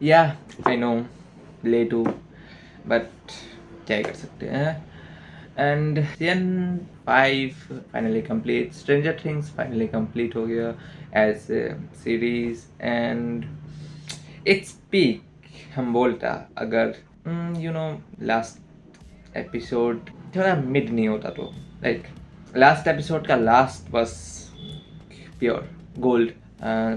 या I know late too, but क्या ही कर सकते हैं। And season 5 finally complete, Stranger Things finally complete हो गया as series and its peak. हम बोलता अगर यू नो लास्ट एपिसोड थोड़ा मिड नहीं होता तो, लाइक लास्ट एपिसोड का लास्ट बस pure gold,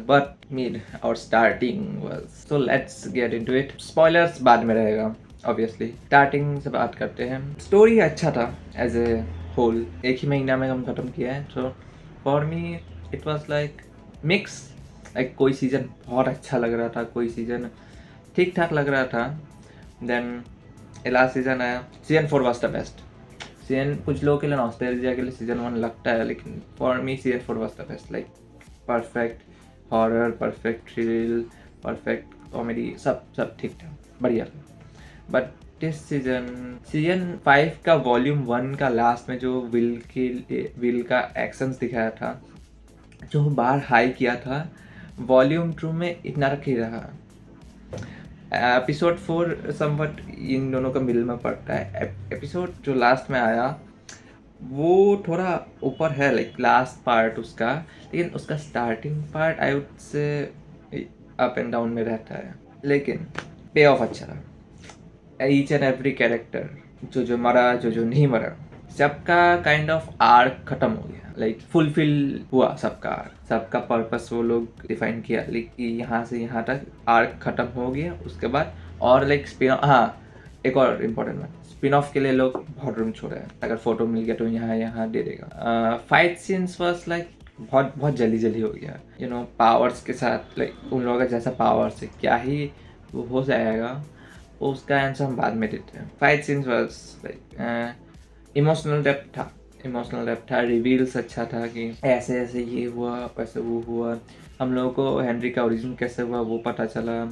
but mid or starting was, so let's get into it. Spoilers बाद में रहेगा obviously। स्टार्टिंग से बात करते हैं। स्टोरी अच्छा था एज ए होल, एक ही महीना में हम ख़त्म किया है। So for me it was like mix, like कोई सीज़न बहुत अच्छा लग रहा था, कोई सीज़न ठीक ठाक लग रहा था। देन लास्ट सीज़न आया, season 4 was the best season. कुछ लोगों के लिए नॉस्टैल्जिया के लिए सीजन 1 लगता है, लेकिन for me season 4 was the best. Like perfect horror, perfect thrill, perfect comedy, सब सब ठीक ठाक बढ़िया था। बट दिस सीजन 5 का वॉल्यूम 1 का लास्ट में जो विल का एक्शंस दिखाया था, जो बार हाई किया था, वॉल्यूम 2 में इतना रख ही रहा। एपिसोड 4 समवट इन दोनों का मिल में पड़ता है। एपिसोड जो लास्ट में आया वो थोड़ा ऊपर है, लाइक लास्ट पार्ट उसका, लेकिन उसका starting part I would say up and down में रहता है, लेकिन पे ऑफ अच्छा रहा। ईच एंड एवरी कैरेक्टर, जो मरा, जो नहीं मरा, सबका काइंड ऑफ आर्क खत्म हो गया, लाइक फुलफिल हुआ सबका आर्क, सबका पर्पस वो लोग डिफाइन किया, लाइक यहाँ से यहाँ तक आर्क खत्म हो गया। उसके बाद और लाइक स्पिन, हाँ एक और इम्पोर्टेंट बात, स्पिन ऑफ के लिए लोग बहुत रूम छोड़ रहे हैं, अगर फोटो मिल गया तो यहाँ यहाँ दे देगा। फाइट सीन्स वाज लाइक बहुत बहुत जल्दी हो गया, यू नो पावर्स के साथ, लाइक उन लोगों का जैसा पावर्स है क्या ही वो हो जाएगा, उसका आंसर हम बाद में देते हैं। Fight scenes was like emotional depth था, रिवील्स अच्छा था कि ऐसे ऐसे ये हुआ, वैसे वो हुआ, हम लोगों को हेनरी का ओरिजिन कैसे हुआ वो पता चला,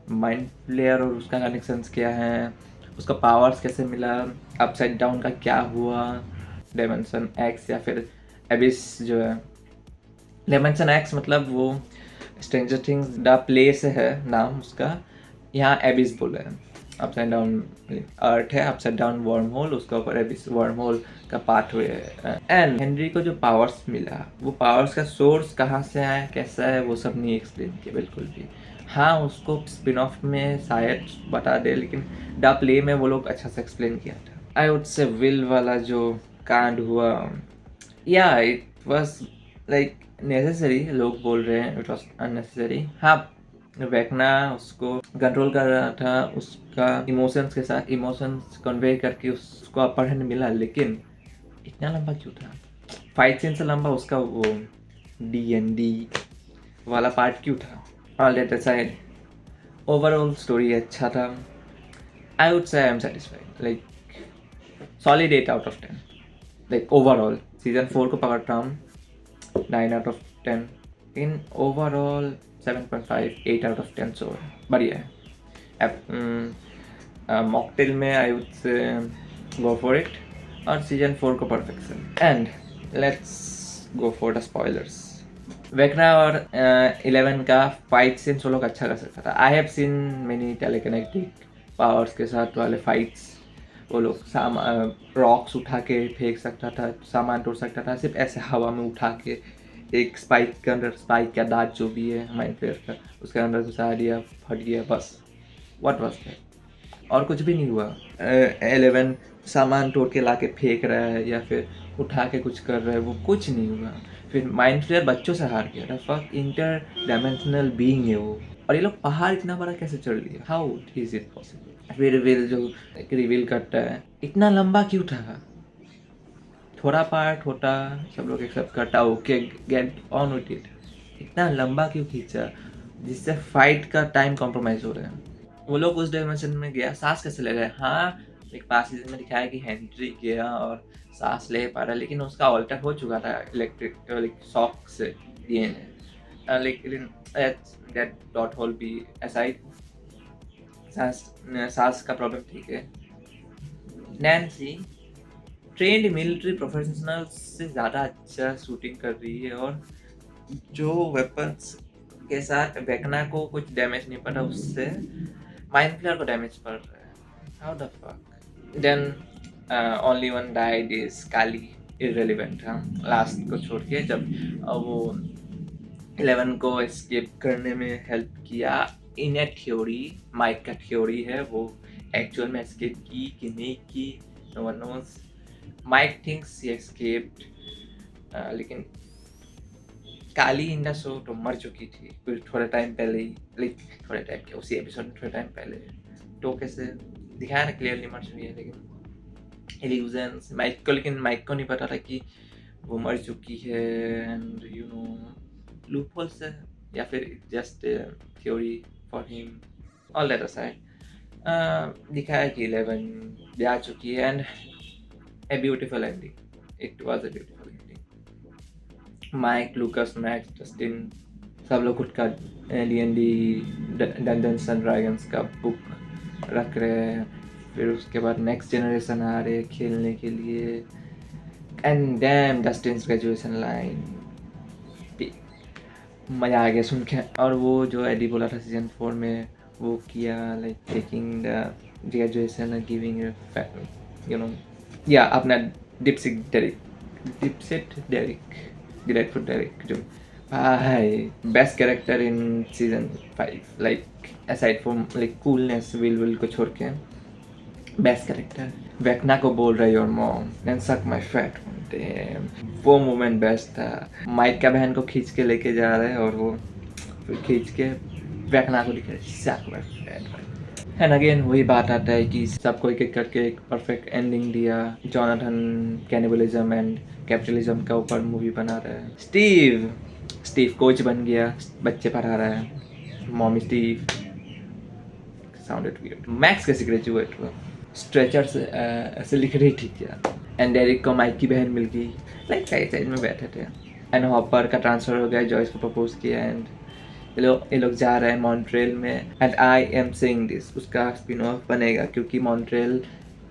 माइंड प्लेयर और उसका कनेक्शंस क्या है, उसका पावर्स कैसे मिला, अपसाइड डाउन का क्या हुआ, डायमेंशन एक्स या फिर एबिस जो है, डायमेंशन एक्स मतलब वो स्ट्रेंजर थिंग्स द प्लेस है नाम उसका, यहाँ एबिस बोल रहे हैं। अपसाइड डाउन अर्थ है, अपसाइड डाउन वर्म होल, उसका ऊपर एबिस वर्म होल का पार्ट हुए। एंड हेनरी को जो पावर्स मिला, वो पावर्स का सोर्स कहाँ से आया, कैसा है, वो सब नहीं एक्सप्लेन किया बिल्कुल भी। हाँ उसको स्पिन ऑफ में शायद बता दे, लेकिन द प्ले में वो लोग अच्छा से एक्सप्लेन किया था। आई वुड से विल वाला जो कांड हुआ, या इट वॉज लाइक नेसेसरी, लोग बोल रहे हैं इट वॉज अननेसेसरी। हाँ वेकना उसको कंट्रोल कर रहा था, उसका इमोशंस के साथ इमोशंस कन्वे करके उसको अपर हैंड मिला, लेकिन इतना लंबा क्यों था? फाइट सीन से लंबा उसका वो D&D वाला पार्ट क्यों था? All that aside, overall story अच्छा था। I would say I am satisfied, like solid 8 out of 10। Like overall season 4 को पकड़ता हूँ 9 out of 10, in overall 7.5 8 out of 10, सो बढ़िया है। मॉकटेल में I would say go for it, और season 4 को perfection. And let's go for the spoilers. Vecna और 11 का फाइट सीन्स वो लोग अच्छा कर सकता था। I have seen many telekinetic powers के साथ वाले फाइट्स, वो लोग रॉक्स उठा के फेंक सकता था, सामान तोड़ सकता था, सिर्फ ऐसे हवा में उठा के एक स्पाइक के अंदर, स्पाइक का दांत जो भी है माइंड प्लेयर का, उसके अंदर घुसा दिया, फट गया, बस। What was that? और कुछ भी नहीं हुआ। 11 सामान तोड़ के ला के फेंक रहा है या फिर उठा के कुछ कर रहा है, वो कुछ नहीं हुआ। फिर माइंड फ्लेयर बच्चों से हार गया था, फक इंटर डायमेंशनल बीइंग है वो, और ये लोग पहाड़ इतना बड़ा कैसे चढ़ लिया? How is it possible? फिर विल जो रिवील करता है, इतना लंबा क्यों था? थोड़ा पार्ट होता, सब लोग एक्सेप्ट करता, okay get on with it, इतना लंबा क्यों खींचा जिससे फाइट का टाइम कॉम्प्रोमाइज हो रहा है? वो लोग उस डायमेंशन में गया, सांस कैसे ले गए? हाँ एक पास सीजन में दिखाया कि हेनरी गया और सांस ले पा रहा, लेकिन उसका ऑल्टर हो चुका था इलेक्ट्रिक शॉक से DNA। लेकिन दैट डॉट होल भी असाइड, सांस का प्रॉब्लम ठीक है। नैन्सी ट्रेंड मिलिट्री प्रोफेशनल से ज़्यादा अच्छा शूटिंग कर रही है, और जो वेपन्स के साथ वेकना को कुछ डैमेज नहीं पड़ा, उससे माइंड फ्लेयर को डैमेज पड़ रहा है। How the fuck. Then only one died is Kali, irrelevant. हाँ, लास्ट को छोड़ के जब वो 11 को एस्केप करने में हेल्प किया, इन ए थ्योरी, माइक का थ्योरी है, वो एक्चुअल में एस्केप की कि नहीं की, no one knows. Mike thinks he escaped, लेकिन काली इन द शो तो मर चुकी थी कुछ थोड़ा टाइम पहले ही, लाइक थोड़े टाइम के उसी एपिसोड में थोड़ा टाइम पहले। तो कैसे दिखाया ना, क्लियरली मर चुकी है, लेकिन इल्यूजन्स माइक को, लेकिन माइक को नहीं पता था कि वो मर चुकी है। And you know, loopholes है या फिर just theory for him, all that aside. दिखाया कि 11 जा चुकी है and a beautiful ending, it was a beautiful ending. Mike, Lucas, Max, Justin सब लोग खुद का D&D डंजन्स एंड ड्रैगन्स का बुक रख रहे हैं। फिर उसके बाद नेक्स्ट जनरेशन आ रहे हैं खेलने के लिए। एंड डैम जस्टिन्स ग्रेजुएशन लाइन, मज़ा आ गया सुन के। और वो जो एडी बोला था सीजन 4 में, वो किया, like taking the graduation and giving you know, या अपना डिप्सिट डेरिक, ग्रेटफुल डेरिक, जो भाई best character in season 5, like aside from like coolness, will को छोड़ के बेस्ट कैरेक्टर। वेकना को बोल रही और मॉम देन सक माय फैट, वो मोमेंट बेस्ट था। माइक का बहन को खींच के लेके जा रहे हैं और वो फिर खींच के वेकना को दिखा सक माय फैट। एंड अगेन वही बात आता है कि सबको एक एक करके एक परफेक्ट एंडिंग दिया। जॉनथन कैनिबलिज्म एंड कैपिटलिज्म का ऊपर मूवी बना रहा है। स्टीव कोच बन गया, बच्चे पढ़ा रहा है। Mommy Steve sounded weird. Max कैसे ग्रेजुएट हुआ, स्ट्रेचर से ऐसे लिख रही थी क्या। एंड डेरिक को माइक की बहन मिल गई, लाइक साइड में बैठे थे। एंड हॉपर का ट्रांसफ़र हो गया, जॉयस को प्रपोज किया। एंड ये लोग जा रहे हैं मॉन्ट्रियल में। And I am saying this, उसका स्पिन ऑफ बनेगा क्योंकि मॉन्ट्रियल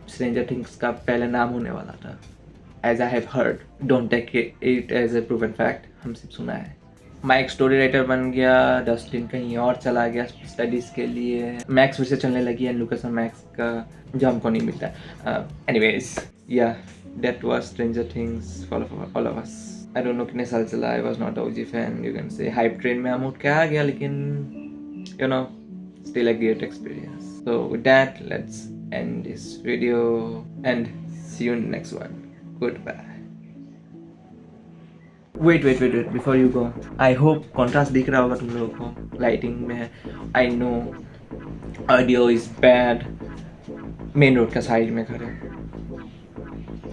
स्ट्रेंजर थिंग्स का पहले नाम होने वाला था। As I have heard, don't take it as a proven fact, हम सिर्फ सुना है। माइक स्टोरी राइटर बन गया, डस्टिन कहीं और चला गया स्टडीज़ के लिए। मैक्स फिर से चलने लगी, एंड लूकस और मैक्स का जो हमको नहीं मिलता। Anyways yeah that was Stranger Things for all of us. I don't know कितने साल चला, I was not OG fan, you can say hype train में हम उठ के आ गया, लेकिन you know still a great experience. So with that let's end this video and see you in the next one. Goodbye. Wait, before you go, I hope contrast दिख रहा होगा तुम लोगों को, लाइटिंग में है। I know audio is bad, main road का side में खड़े,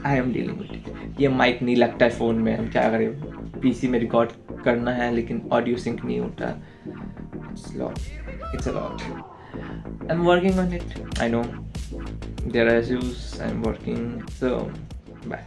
I am dealing with it। ये माइक नहीं लगता है फ़ोन में, हम क्या करें, PC में रिकॉर्ड करना है लेकिन ऑडियो सिंक नहीं होता। It's a lot। I'm working on it, I know there are issues, I'm working, so bye।